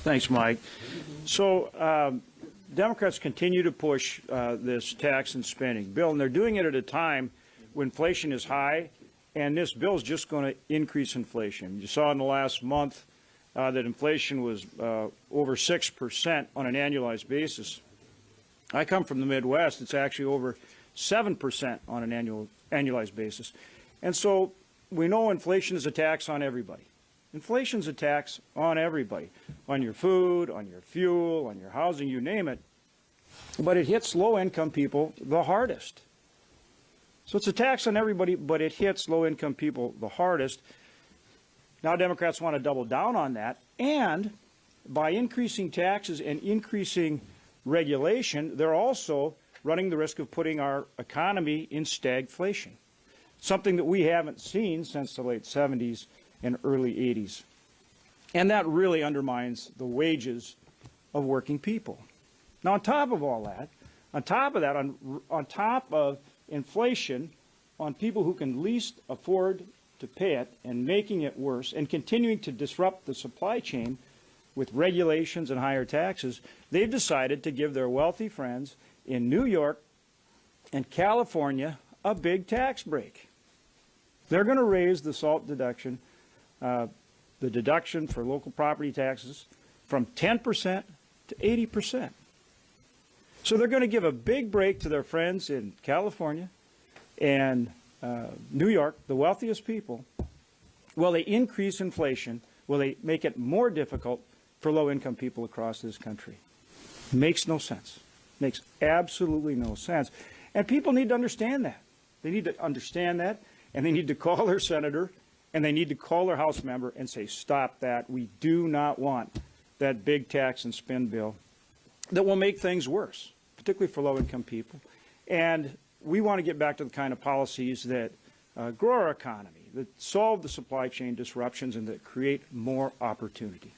Thanks, Mike. So Democrats continue to push this tax and spending bill, and they're doing it at a time when inflation is high, and this bill is just going to increase inflation. You saw in the last month that inflation was over 6% on an annualized basis. I come from the Midwest. It's actually over 7% on an annualized basis. And so we know inflation is a tax on everybody. Inflation's a tax on everybody, on your food, on your fuel, on your housing, you name it. But it hits low-income people the hardest. So it's a tax on everybody, but it hits low-income people the hardest. Now Democrats want to double down on that, and by increasing taxes and increasing regulation, they're also running the risk of putting our economy in stagflation, something that we haven't seen since the late 70s and early 80s. And that really undermines the wages of working people. Now, on top of all that, on top of inflation on people who can least afford to pay it and making it worse and continuing to disrupt the supply chain with regulations and higher taxes, they've decided to give their wealthy friends in New York and California a big tax break. They're going to raise the SALT deduction, the deduction for local property taxes, from 10% to 80%. So they're going to give a big break to their friends in California and New York, the wealthiest people. Will they increase inflation? Will they make it more difficult for low-income people across this country? Makes no sense. Makes absolutely no sense. And people need to understand that. They need to understand that, and they need to call their senator, and they need to call their House member and say, stop that. We do not want that big tax and spend bill that will make things worse, particularly for low-income people. And we want to get back to the kind of policies that grow our economy, that solve the supply chain disruptions, and that create more opportunity.